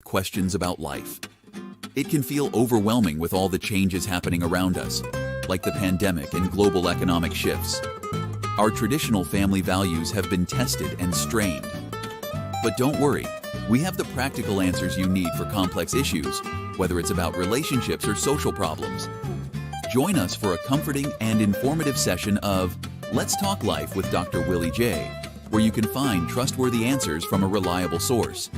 questions about life. It can feel overwhelming with all the changes happening around us, like the pandemic and global economic shifts. Our traditional family values have been tested and strained. But don't worry, we have the practical answers you need for complex issues, whether it's about relationships or social problems. Join us for a comforting and informative session of Let's Talk Life with Dr. Willie J, where you can find trustworthy answers from a reliable source.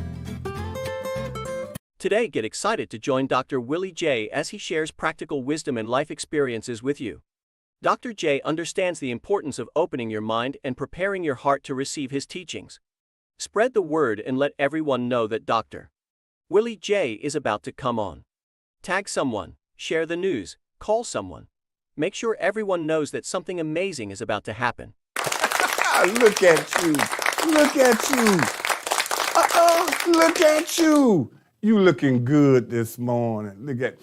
Today, get excited to join Dr. Willie J as he shares practical wisdom and life experiences with you. Dr. J understands the importance of opening your mind and preparing your heart to receive his teachings. Spread the word and let everyone know that Dr. Willie J is about to come on. Tag someone, share the news, call someone. Make sure everyone knows that something amazing is about to happen. Look at you. Look at you. Look at you. You looking good this morning. Look at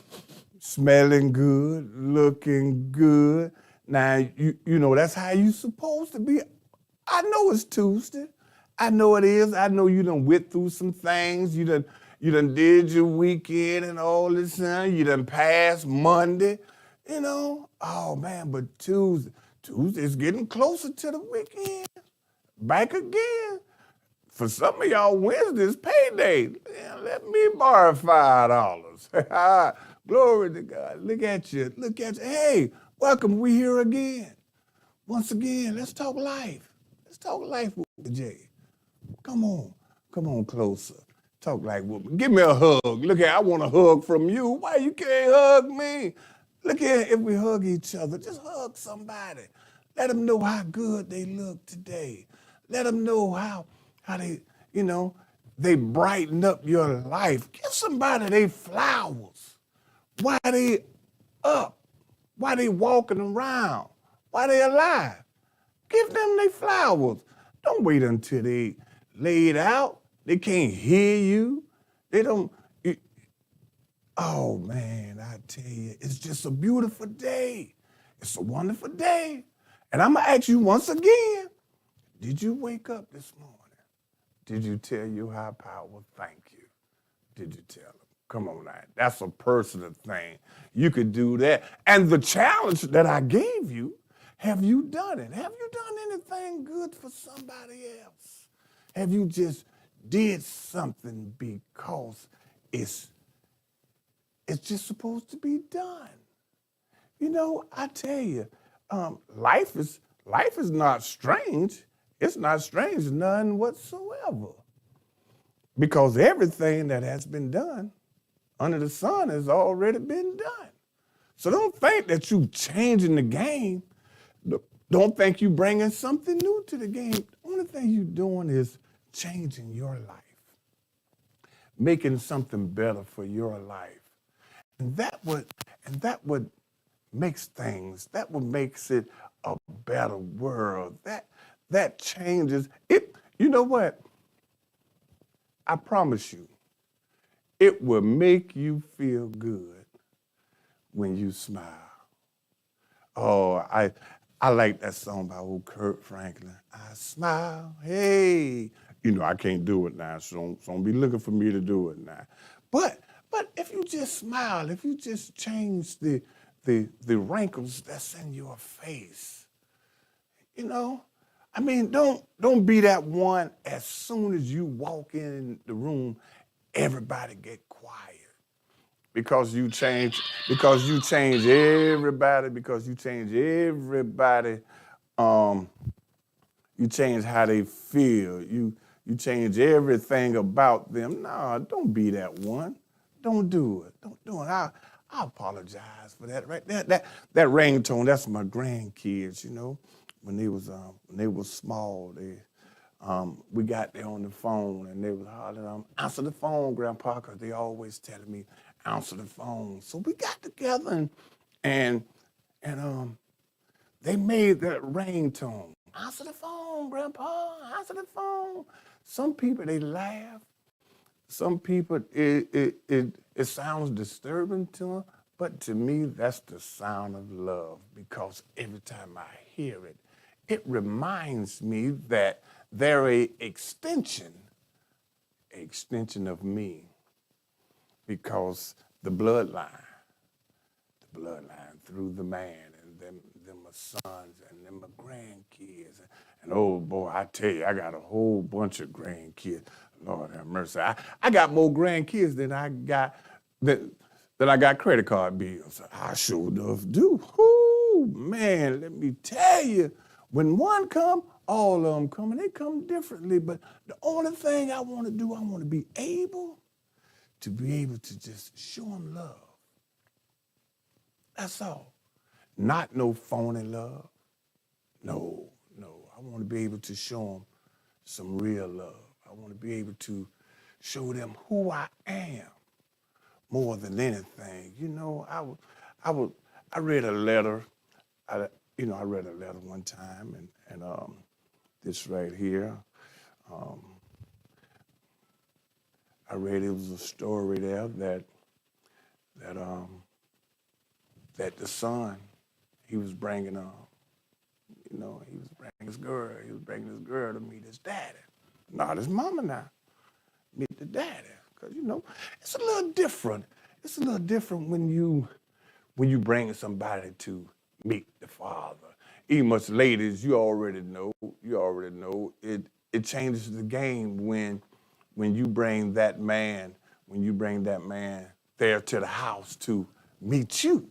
smelling good, looking good. Now, you know, that's how you supposed to be. I know it's Tuesday. I know it is. I know you done went through some things. You done did your weekend and all this time. You done passed Monday, you know. Oh, man, but Tuesday's getting closer to the weekend. Back again. For some of y'all, Wednesday's payday. Yeah, let me borrow $5. Glory to God. Look at you. Look at you. Hey, welcome. We here again. Once again, let's talk life. Let's talk life with Jay. Come on closer. Talk like woman. Give me a hug. Look at, I want a hug from you. Why you can't hug me? Look at, if we hug each other, just hug somebody. Let them know how good they look today. Let them know how they, you know, they brighten up your life. Give somebody they flowers. Why they up? Why they walking around? Why they alive? Give them they flowers. Don't wait until they laid out. They can't hear you. They don't. Oh, man, I tell you, it's just a beautiful day. It's a wonderful day. And I'm going to ask you once again, did you wake up this morning? Did you tell your high power, thank you? Did you tell them? Come on now, that's a personal thing. You could do that. And the challenge that I gave you, have you done it? Have you done anything good for somebody else? Have you just did something because it's just supposed to be done? You know, I tell you, life is not strange. It's not strange, none whatsoever. Because everything that has been done under the sun has already been done. So don't think that you changing the game. Don't think you bringing something new to the game. The only thing you're doing is changing your life, making something better for your life. And that would makes things, that what makes it a better world. That changes it. You know what? I promise you, it will make you feel good when you smile. Oh, I like that song by old Kurt Franklin. I smile, hey. You know, I can't do it now, so don't be looking for me to do it now. But if you just smile, if you just change the wrinkles that's in your face, you know, I mean, don't be that one as soon as you walk in the room, everybody get quiet. Because you change everybody, you change how they feel. You change everything about them. No, don't be that one. Don't do it. Don't do it. I apologize for that. Right there, that ringtone. That's my grandkids. You know, when they was small, we got there on the phone and they was hollering, answer the phone, Grandpa, because they always telling me answer the phone. So we got together and they made that ringtone. Answer the phone, Grandpa. Answer the phone. Some people they laugh. Some people it sounds disturbing to them, but to me that's the sound of love, because every time I hear it, it reminds me that they're an extension of me. because the bloodline through the man, and them my sons and them my grandkids. And oh boy, I tell you, I got a whole bunch of grandkids. Lord have mercy. I got more grandkids than I got that I got credit card bills. I sure enough do. Whoo, man, let me tell you, when one come, all of them come, and they come differently. But the only thing I want to do, I want to be able to just show them love. That's all. Not no phony love. No. I want to be able to show them some real love. I want to be able to show them who I am more than anything. You know, I read a letter. I read a letter one time, and this right here. I read it was a story there that the son, he was bringing he was bringing his girl to meet his daddy, not his mama now, meet the daddy, because it's a little different. It's a little different when you bring somebody to meet the father. Even much ladies, you already know it changes the game when you bring that man there to the house to meet you,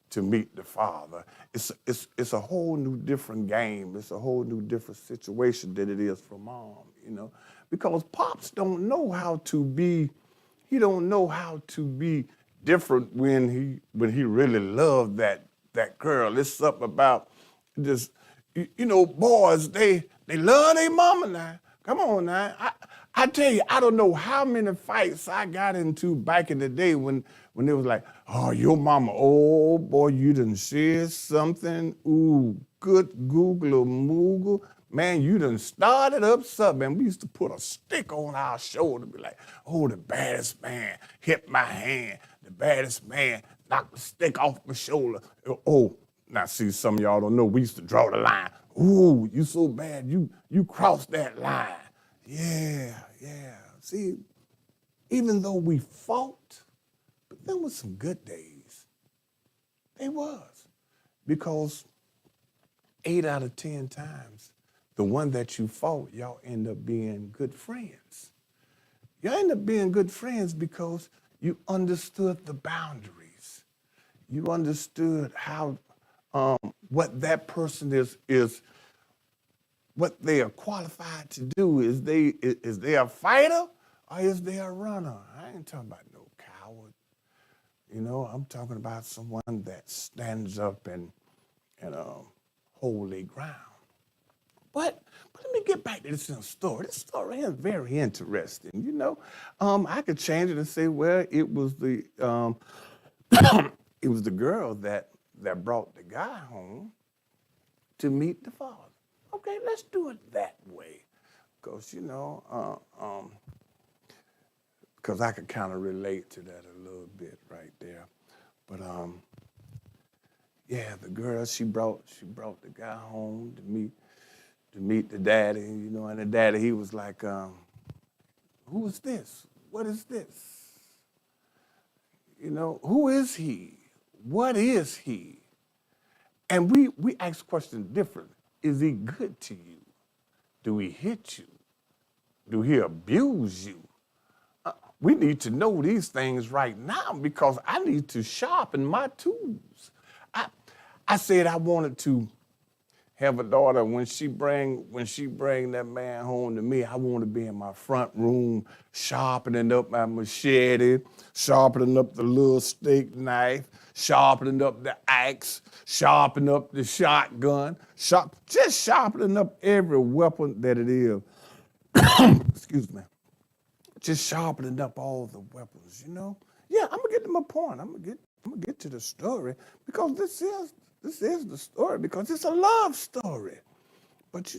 to meet the father. It's a whole new different game. It's a whole new different situation than it is for mom, because pops don't know how to be. He don't know how to be different when he really loved that girl. It's something about just, boys, they love their mama now. Come on now. I tell you, I don't know how many fights I got into back in the day when it was like, oh, your mama, oh boy, you done said something. Ooh, good Google Moogle. Man, you done started up something. And we used to put a stick on our shoulder, be like, oh, the baddest man hit my hand. The baddest man knocked the stick off my shoulder. Oh, now see, some of y'all don't know, we used to draw the line. Ooh, you so bad, you crossed that line. Yeah. See, even though we fought, but there was some good days. They was. Because 8 out of 10 times, the one that you fought, y'all end up being good friends. Y'all end up being good friends because you understood the boundaries. You understood how, what that person is what they are qualified to do. Is they a fighter or is they a runner? I ain't talking about no coward. I'm talking about someone that stands up and hold their ground. But let me get back to this story. This story is very interesting. I could change it and say, well, it was the it was the girl that brought the guy home to meet the father. Okay, let's do it that way, because because I could kind of relate to that a little bit right there. But yeah, the girl, she brought the guy home to meet the daddy, and the daddy, he was like, who is this? What is this? Who is he? What is he? And we ask questions different. Is he good to you? Do he hit you? Do he abuse you? We need to know these things right now because I need to sharpen my tools. I said I wanted to have a daughter when she bring that man home to me. I want to be in my front room sharpening up my machete, sharpening up the little steak knife, sharpening up the axe, sharpening up the shotgun, just sharpening up every weapon that it is. Excuse me. Just sharpening up all the weapons, Yeah, I'm gonna get to my point. I'm gonna get to the story because this is the story because it's a love story. But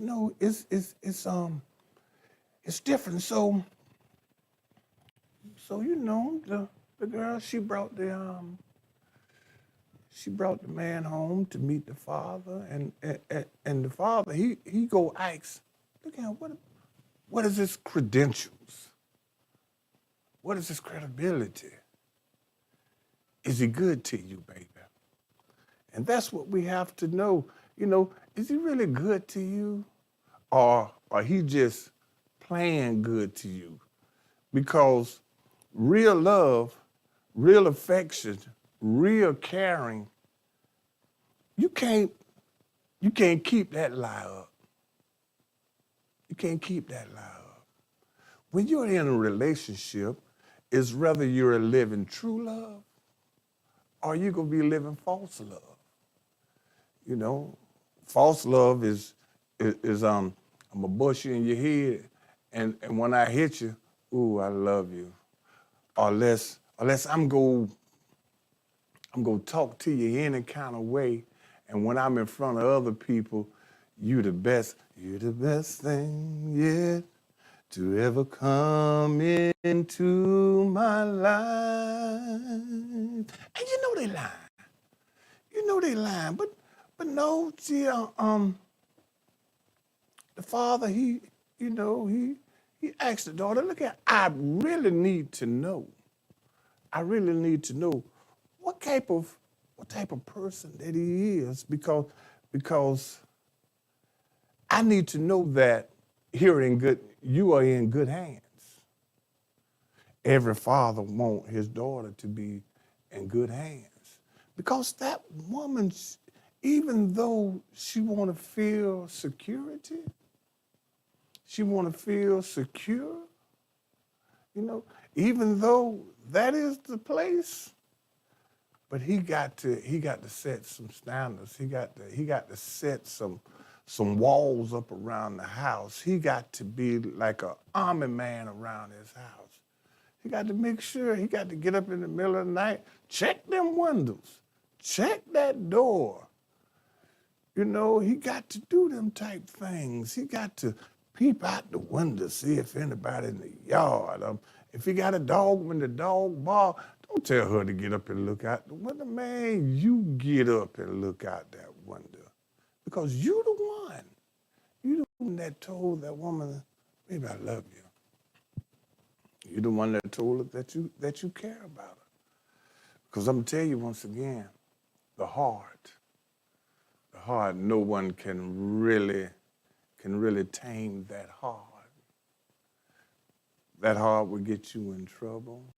it's different. So the girl, she brought the man home to meet the father, and the father he go ask, look at what is his credentials? What is his credibility? Is he good to you, baby? And that's what we have to know. You know, is he really good to you? Or he just playing good to you? Because real love, real affection, real caring, you can't keep that lie up. You can't keep that lie up. When you're in a relationship, it's whether you're living true love or you're gonna be living false love. You know, false love is I'm gonna bust you in your head, and when I hit you, ooh, I love you. Unless I'm gonna talk to you any kind of way, and when I'm in front of other people, you're the best thing yet to ever come into my life. And you know they lying. You know they lying, but no, see, the father, he asked the daughter, look at, I really need to know what type of person that he is, because I need to know that you are in good hands. Every father wants his daughter to be in good hands, because that woman, even though she want to feel security, she want to feel secure, you know, even though that is the place, but he got to set some standards. He got to set some walls up around the house. He got to be like an army man around his house. He got to make sure, he got to get up in the middle of the night, check them windows, check that door. You know, he got to do them type things. He got to peep out the window, see if anybody in the yard. If he got a dog, when the dog barks, don't tell her to get up and look out the window. Man, you get up and look out that window. Because you the one that told that woman, baby, I love you. You're the one that told her that you care about her. Because I'm going to tell you once again, the heart, no one can really tame that heart. That heart will get you in trouble,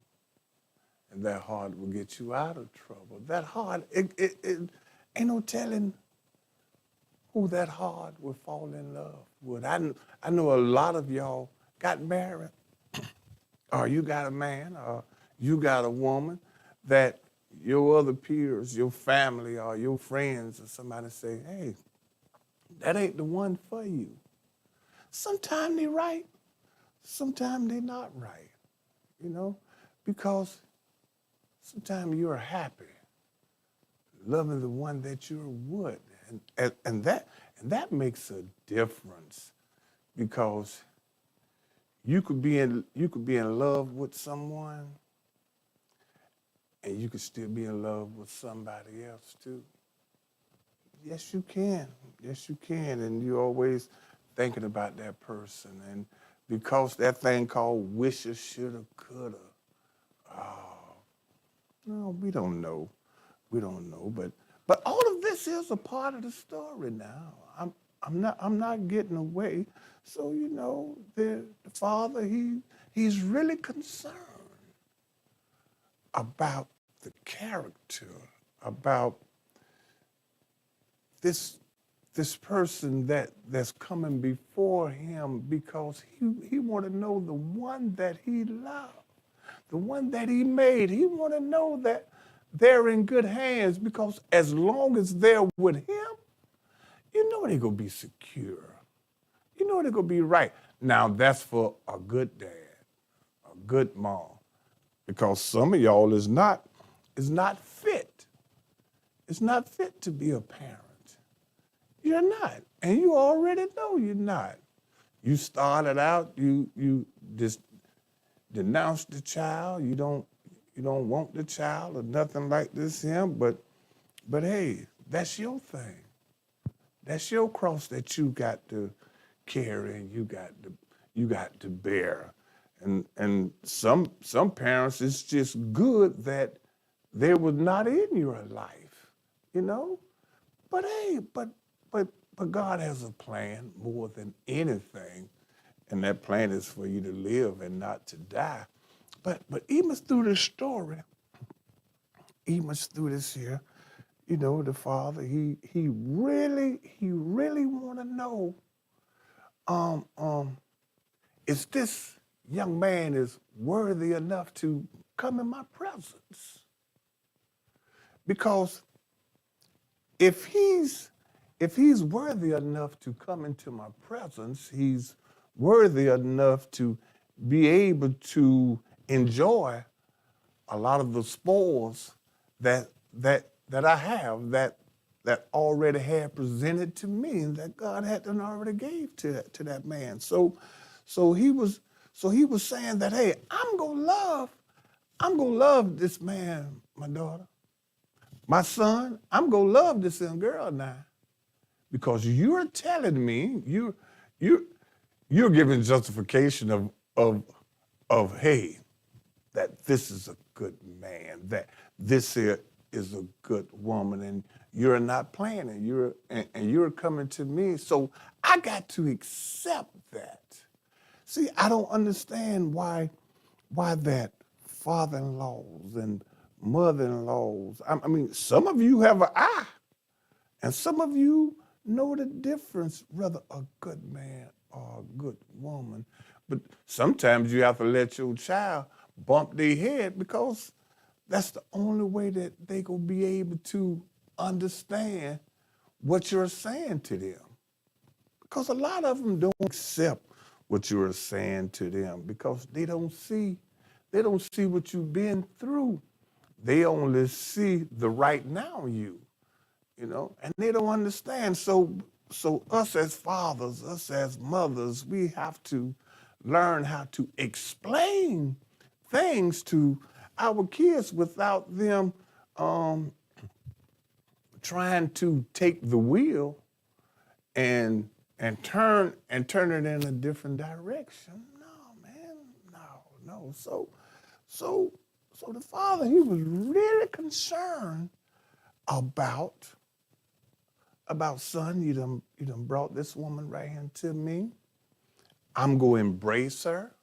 and that heart will get you out of trouble. That heart, it ain't no telling who that heart will fall in love with. I know a lot of y'all got married, or you got a man, or you got a woman that your other peers, your family, or your friends, or somebody say, hey, that ain't the one for you. Sometimes they right, sometimes they not right, you know, because sometimes you're happy loving the one that you're with, and that makes a difference, because you could be in love with someone, and you could still be in love with somebody else too. Yes, you can. Yes, you can. And you're always thinking about that person. And because that thing called woulda, shoulda, coulda, no, we don't know. We don't know. But all of this is a part of the story now. I'm not getting away. So, you know, the father, he's really concerned about the character, about this person that's coming before him, because he want to know the one that he loved, the one that he made. He want to know that they're in good hands, because as long as they're with him, you know they're going to be secure. You know they're going to be right. Now, that's for a good dad, a good mom, because some of y'all is not fit. It's not fit to be a parent. You're not, and you already know you're not. You started out, you just denounced the child. You don't want the child or nothing like this here, but hey, that's your thing. That's your cross that you got to carry, and you got to bear. And some parents, it's just good that they was not in your life, you know. But hey, but God has a plan more than anything, and that plan is for you to live and not to die. But even through this story, even through this here, you know, the father, he really want to know, um, um, is this young man is worthy enough to come in my presence? Because if he's worthy enough to come into my presence, he's worthy enough to be able to enjoy a lot of the spoils that I have that already had presented to me and that God had done already gave to that man. So he was saying that, hey, I'm gonna love this man, my daughter. My son, I'm gonna love this young girl now. Because you're telling me, you you're giving justification of hey, that this is a good man, that this here is a good woman, and you're not playing it. And you're coming to me, so I got to accept that. See, I don't understand why that father-in-laws and mother-in-laws. I mean, some of you have an eye, and some of you know the difference, whether a good man or a good woman. But sometimes you have to let your child bump their head because that's the only way that they gonna be able to understand what you're saying to them. Because a lot of them don't accept what you're saying to them because they don't see what you've been through. They only see the right now you know, and they don't understand. So us as fathers, us as mothers, we have to learn how to explain things to our kids without them trying to take the wheel and turn it in a different direction. No, man, no. So the father, he was really concerned about son, you done brought this woman right here to me. I'm gonna embrace her.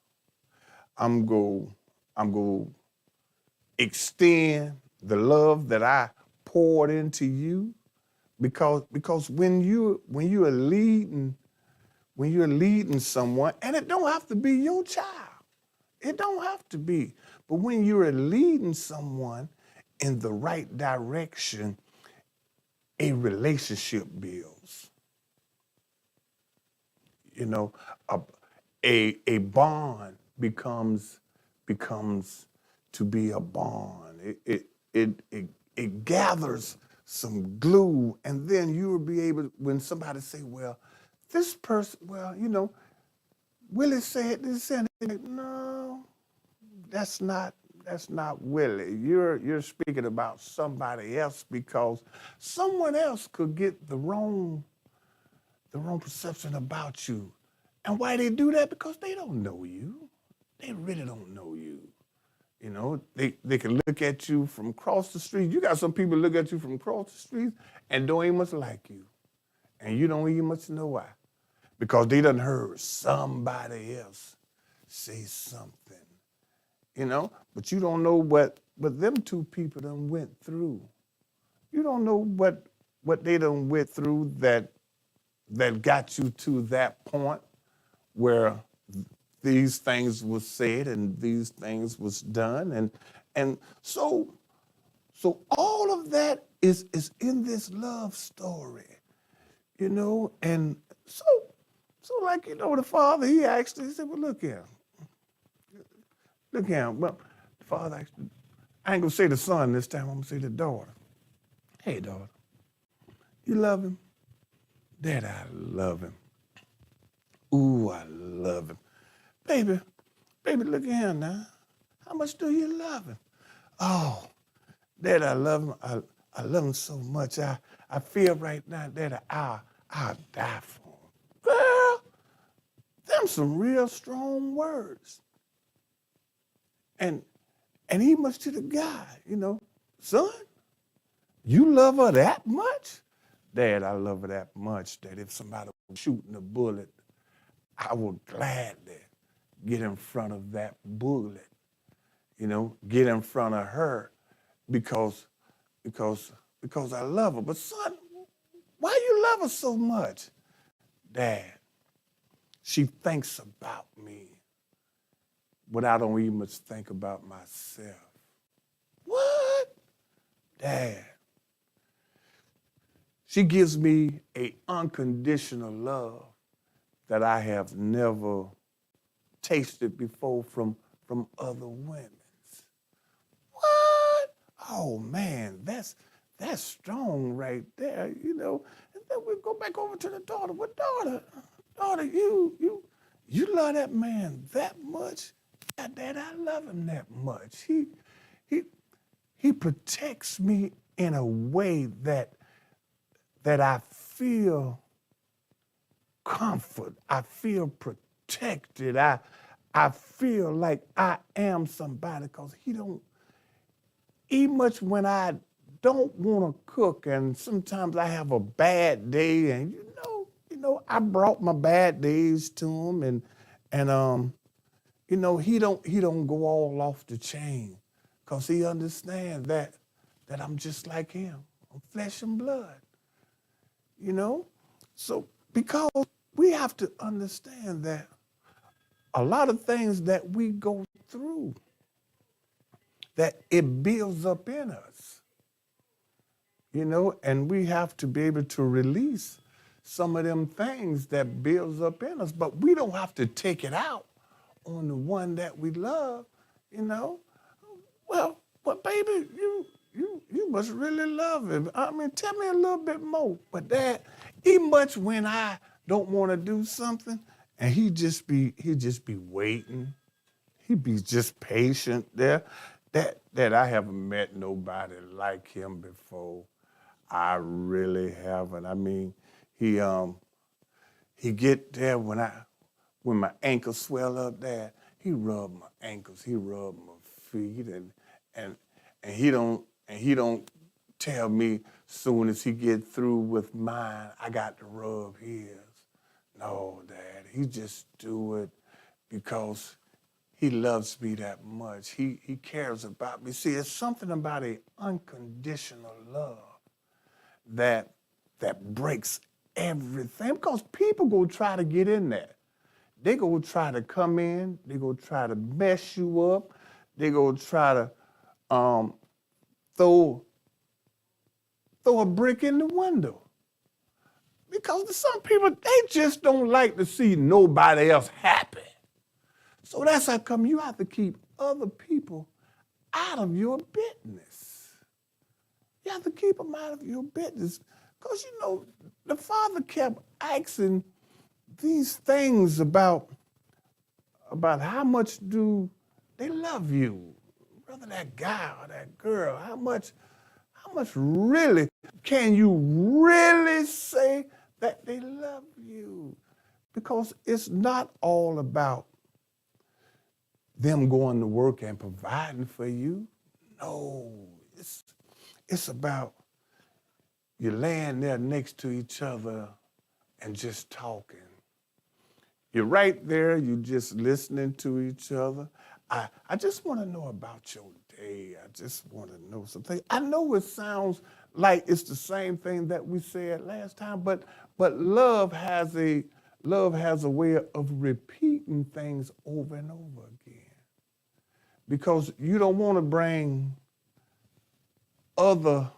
I'm gonna extend the love that I poured into you, because when you're leading someone, and it don't have to be your child, it don't have to be, but when you're leading someone in the right direction, a relationship builds. You know, a bond becomes to be a bond. It gathers some glue, and then you will be able, when somebody say, well, this person, well, you know, Willie said this, and like, no, that's not Willie. You're speaking about somebody else, because someone else could get the wrong perception about you. And why they do that? Because they don't know you. They really don't know you. You know, they can look at you from across the street. You got some people look at you from across the street and don't even much like you. And you don't even much know why. Because they done heard somebody else say something. You know, but you don't know what them two people done went through. You don't know what they done went through that got you to that point where these things was said and these things was done. And so all of that is in this love story, you know. And so like, you know, the father, he actually said, well, look here. Well, the father actually, I ain't gonna say the son this time, I'm gonna say the daughter. Hey, daughter, you love him? Dad, I love him. Ooh, I love him. Baby, look at him now. How much do you love him? Oh, Dad, I love him. I love him so much. I feel right now, Dad, I'll die for him. Girl, them some real strong words. And he must to the guy, son, you love her that much? Dad, I love her that much that if somebody was shooting a bullet, I would gladly get in front of that bullet, get in front of her because I love her. But son, why you love her so much? Dad, she thinks about me when I don't even much think about myself. What? Dad, she gives me an unconditional love that I have never tasted before from other women. What? Oh man, that's strong right there, And then we go back over to the daughter. Well, daughter, you love that man that much? Yeah, Dad, I love him that much. He protects me in a way that I feel comfort. I feel protected. I feel like I am somebody because he don't eat much when I don't want to cook, and sometimes I have a bad day, and I brought my bad days to him, and he don't go all off the chain because he understands that I'm just like him. I'm flesh and blood. So because we have to understand that a lot of things that we go through, that it builds up in us, and we have to be able to release some of them things that builds up in us, but we don't have to take it out on the one that we love, Well, but baby, you must really love him. I mean, tell me a little bit more. But Dad, even much when I don't want to do something, and he just be waiting. He be just patient there. That I haven't met nobody like him before. I really haven't. I mean, he get there when my ankles swell up there, he rub my ankles, he rub my feet, and he don't tell me soon as he get through with mine, I got to rub his. No, Dad, he just do it because he loves me that much. He cares about me. See, it's something about an unconditional love that breaks everything, because people go try to get in there. They go try to come in. They go try to mess you up. They go try to throw a brick in the window. Because some people, they just don't like to see nobody else happy. So that's how come you have to keep other people out of your business. You have to keep them out of your business. Because, the Father kept asking these things about how much do they love you, whether that guy or that girl, how much really can you really say that they love you? Because it's not all about them going to work and providing for you. No, it's about you laying there next to each other and just talking. You're right there, you're just listening to each other. I just want to know about your day. I just want to know something. I know it sounds like it's the same thing that we said last time, but love has a way of repeating things over and over again. Because you don't want to bring other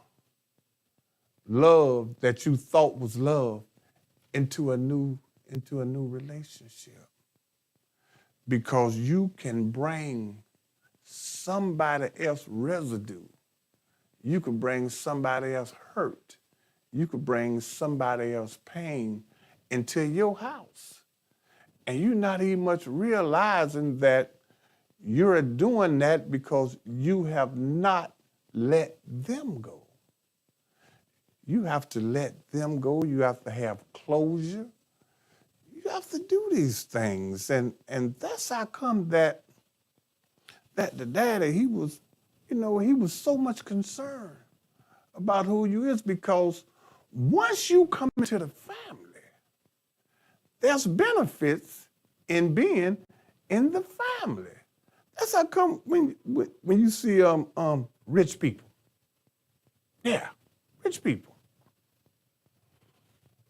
love that you thought was love into a new relationship, because you can bring somebody else residue. You could bring somebody else hurt. You could bring somebody else pain into your house. And you're not even much realizing that you're doing that because you have not let them go. You have to let them go. You have to have closure. You have to do these things. And that's how come that that the daddy, he was so much concerned about who you is, because once you come into the family, there's benefits in being in the family. That's how come when you see rich people. Yeah, rich people.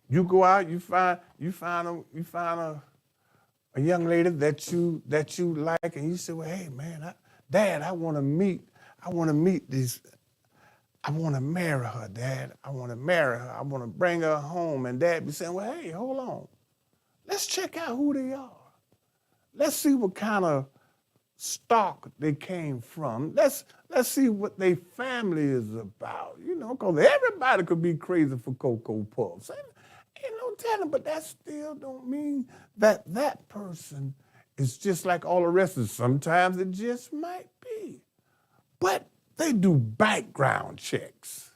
You go out, you find a young lady that you like, and you say, well, hey man, Dad, I want to meet this. I want to marry her, Dad. I want to marry her. I want to bring her home. And Dad be saying, well, hey, hold on. Let's check out who they are. Let's see what kind of stock they came from. Let's see what their family is about, because everybody could be crazy for Cocoa Puffs. Ain't no telling, but that still don't mean that person is just like all the rest of us. Sometimes it just might be. But they do background checks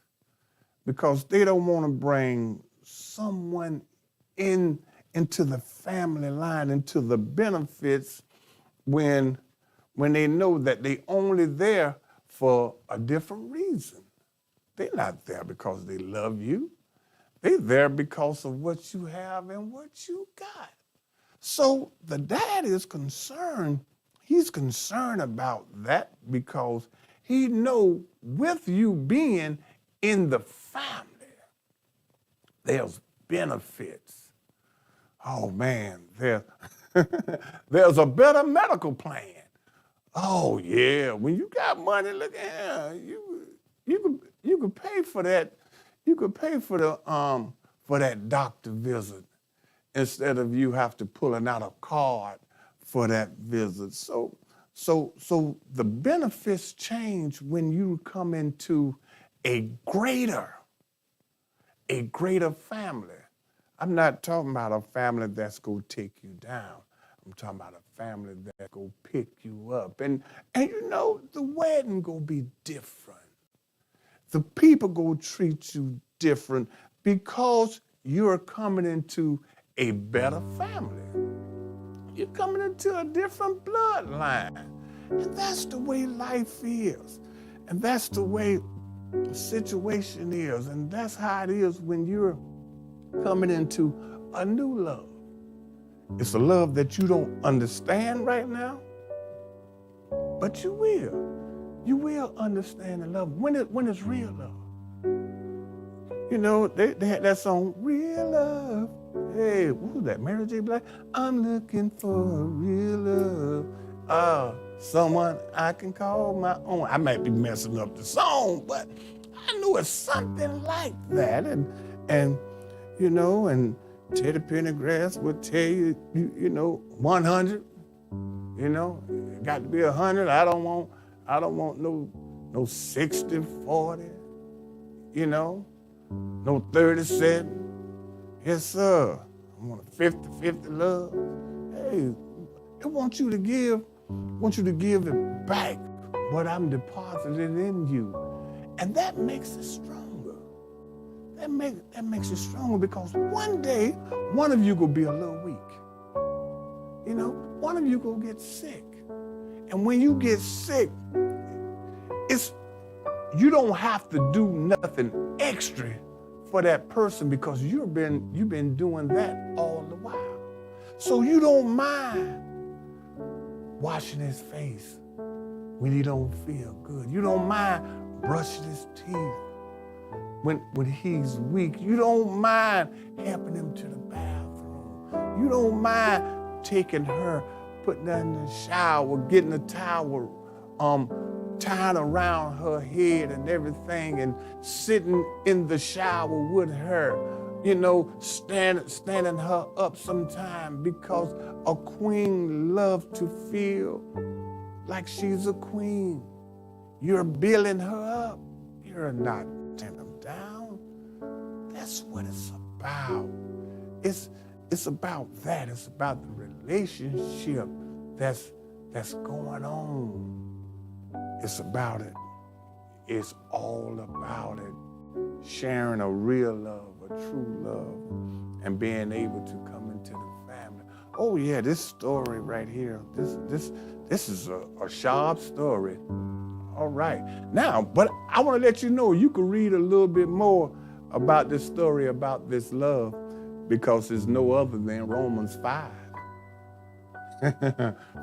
because they don't want to bring someone into the family line, into the benefits when they know that they only there for a different reason. They're not there because they love you. They're there because of what you have and what you got. So the dad is concerned. He's concerned about that because he know with you being in the family, there's benefits. Oh man, there's a better medical plan. Oh yeah, when you got money, look at you could pay for that. You could pay for that doctor visit instead of you have to pulling out a card for that visit. So the benefits change when you come into a greater family. I'm not talking about a family that's gonna take you down. I'm talking about a family that's gonna pick you up. And the wedding gonna be different. The people gonna treat you different because you're coming into a better family. You're coming into a different bloodline. And that's the way life is. And that's the way the situation is. And that's how it is when you're coming into a new love. It's a love that you don't understand right now, but you will. You will understand the love when it's real love. They had that song, Real Love. Hey, what was that, Mary J. Blige? I'm looking for a real love. Someone I can call my own. I might be messing up the song, but I knew it's something like that. And Teddy Pendergrass would tell you, 100. It got to be 100. I don't want no 60, 40. No 37. Yes, sir. I want a 50-50 love. Hey, I want you to give it back what I'm depositing in you. And that makes it stronger. That makes it stronger because one day, one of you will be a little weak. One of you will get sick. And when you get sick, you don't have to do nothing extra for that person because you've been doing that all the while. So you don't mind washing his face when he don't feel good. You don't mind brushing his teeth when he's weak. You don't mind helping him to the bathroom. You don't mind taking her, putting her in the shower, getting a towel, tying around her head and everything, and sitting in the shower with her, standing her up sometime because a queen loves to feel like she's a queen. You're building her up. You're not tearing them down. That's what it's about. It's about that. It's about the relationship that's going on. It's about it. It's all about it. Sharing a real love, a true love, and being able to come into the family. Oh yeah, this story right here. This is a sharp story. All right. Now, but I want to let you know you can read a little bit more about this story about this love because it's no other than Romans 5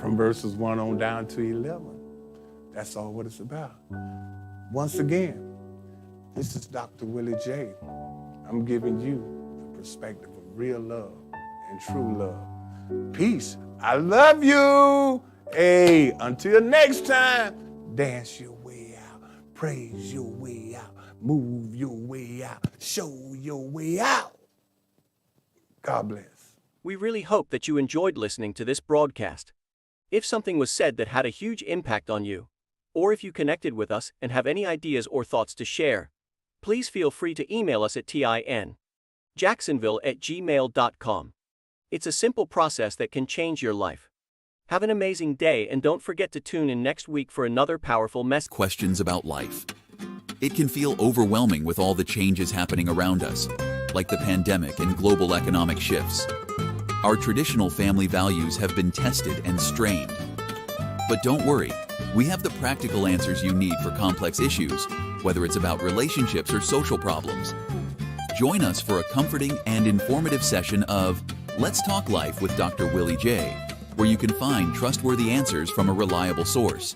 from verses 1 on down to 11. That's all what it's about. Once again, this is Dr. Willie J. I'm giving you the perspective of real love and true love. Peace. I love you. Hey, until next time, dance your way out, praise your way out, move your way out, show your way out. God bless. We really hope that you enjoyed listening to this broadcast. If something was said that had a huge impact on you, or if you connected with us and have any ideas or thoughts to share, please feel free to email us at tinjacksonville@gmail.com. It's a simple process that can change your life. Have an amazing day and don't forget to tune in next week for another powerful message. Questions about life. It can feel overwhelming with all the changes happening around us, like the pandemic and global economic shifts. Our traditional family values have been tested and strained. But don't worry, we have the practical answers you need for complex issues, whether it's about relationships or social problems. Join us for a comforting and informative session of Let's Talk Life with Dr. Willie J, where you can find trustworthy answers from a reliable source.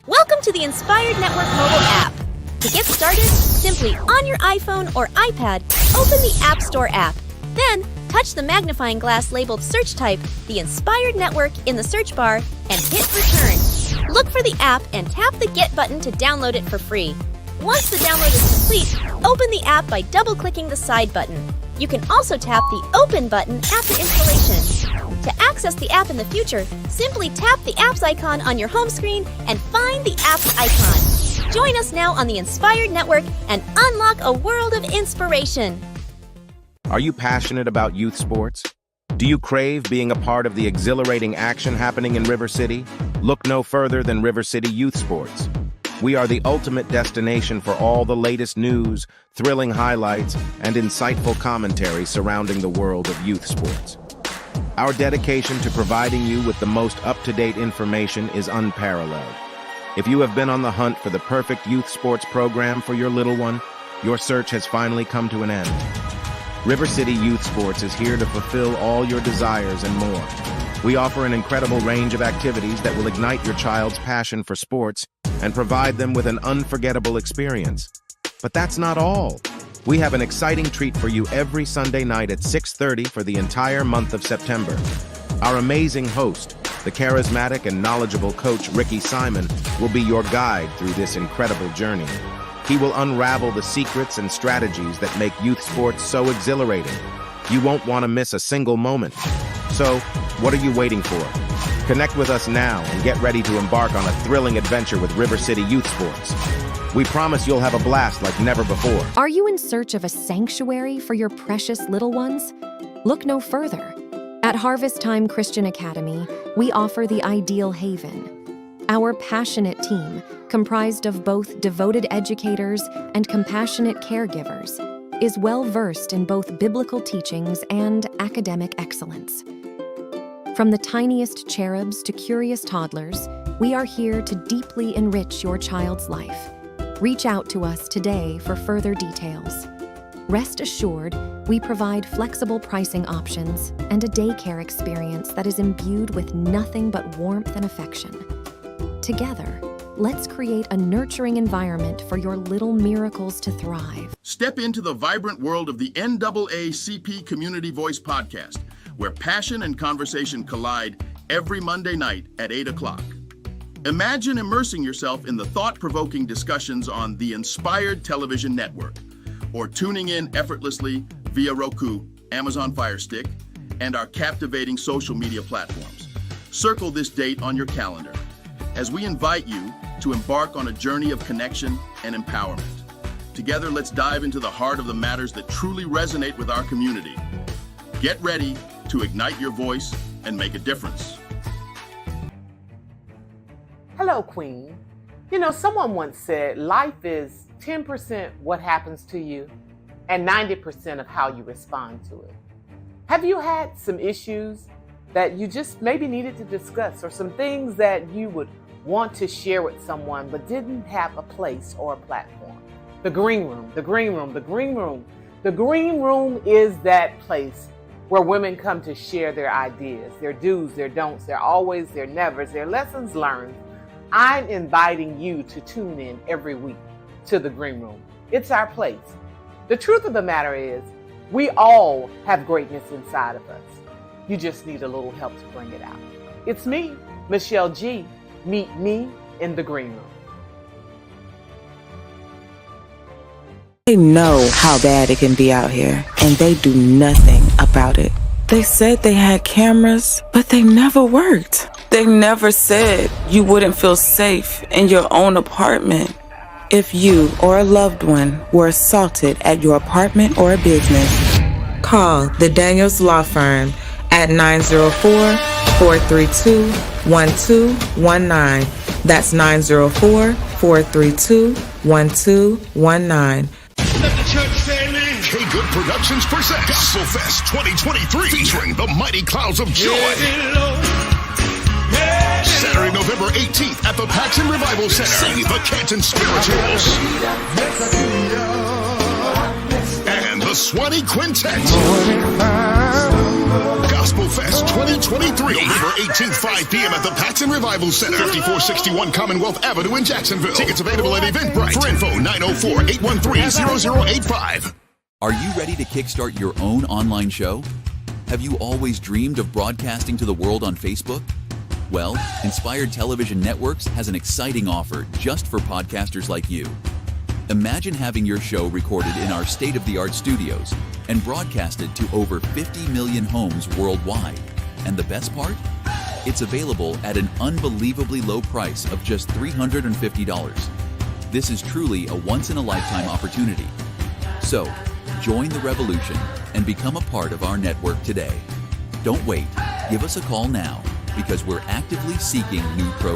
Welcome to the Inspired Network mobile app. To get started, simply on your iPhone or iPad, open the App Store app. Then, touch the magnifying glass labeled Search Type, the Inspired Network in the search bar, and hit Return. Look for the app and tap the Get button to download it for free. Once the download is complete, open the app by double-clicking the side button. You can also tap the Open button after installation. To access the app in the future, simply tap the app's icon on your home screen and find the app's icon. Join us now on the Inspired Network and unlock a world of inspiration. Are you passionate about youth sports? Do you crave being a part of the exhilarating action happening in River City? Look no further than River City Youth Sports. We are the ultimate destination for all the latest news, thrilling highlights, and insightful commentary surrounding the world of youth sports. Our dedication to providing you with the most up-to-date information is unparalleled. If you have been on the hunt for the perfect youth sports program for your little one, your search has finally come to an end. River City Youth Sports is here to fulfill all your desires and more. We offer an incredible range of activities that will ignite your child's passion for sports and provide them with an unforgettable experience. But that's not all. We have an exciting treat for you every Sunday night at 6:30 for the entire month of September. Our amazing host, the charismatic and knowledgeable coach Ricky Simon, will be your guide through this incredible journey. He will unravel the secrets and strategies that make youth sports so exhilarating. You won't want to miss a single moment. So, what are you waiting for? Connect with us now and get ready to embark on a thrilling adventure with River City Youth Sports. We promise you'll have a blast like never before. Are you in search of a sanctuary for your precious little ones? Look no further. At Harvest Time Christian Academy, we offer the ideal haven. Our passionate team, comprised of both devoted educators and compassionate caregivers, is well-versed in both biblical teachings and academic excellence. From the tiniest cherubs to curious toddlers, we are here to deeply enrich your child's life. Reach out to us today for further details. Rest assured, we provide flexible pricing options and a daycare experience that is imbued with nothing but warmth and affection. Together, let's create a nurturing environment for your little miracles to thrive. Step into the vibrant world of the NAACP Community Voice podcast, where passion and conversation collide every Monday night at 8 o'clock. Imagine immersing yourself in the thought-provoking discussions on the Inspired Television Network, or tuning in effortlessly via Roku, Amazon Fire Stick, and our captivating social media platforms. Circle this date on your calendar as we invite you to embark on a journey of connection and empowerment. Together, let's dive into the heart of the matters that truly resonate with our community. Get ready to ignite your voice and make a difference. Hello, Queen. You know, someone once said life is 10% what happens to you and 90% of how you respond to it. Have you had some issues that you just maybe needed to discuss, or some things that you would want to share with someone but didn't have a place or a platform? The green room, the green room, the green room. The green room is that place where women come to share their ideas, their do's, their don'ts, their always, their nevers, their lessons learned. I'm inviting you to tune in every week to the green room. It's our place. The truth of the matter is, we all have greatness inside of us. You just need a little help to bring it out. It's me, Michelle G. Meet me in the green room. They know how bad it can be out here, and they do nothing about it. They said they had cameras, but they never worked. They never said you wouldn't feel safe in your own apartment. If you or a loved one were assaulted at your apartment or a business, call the Daniels Law Firm at 904-432-1219. That's 904-432-1219. Let the church say amen. K-Good Productions presents Gospel Fest 2023, featuring the Mighty Clouds of Joy. Saturday, November 18th at the Paxton Revival Center. Sing the Canton Spirituals. And the Swanee Quintet. Gospel Fest 2023, November 18th, 5 p.m. at the Paxton Revival Center, 5461 Commonwealth Avenue in Jacksonville. Tickets available at Eventbrite. For info, 904-813-0085. Are you ready to kickstart your own online show? Have you always dreamed of broadcasting to the world on Facebook? Well, Inspired Television Networks has an exciting offer just for podcasters like you. Imagine having your show recorded in our state-of-the-art studios and broadcasted to over 50 million homes worldwide. And the best part? It's available at an unbelievably low price of just $350. This is truly a once-in-a-lifetime opportunity. So, join the revolution and become a part of our network today. Don't wait. Give us a call now, because we're actively seeking new programs.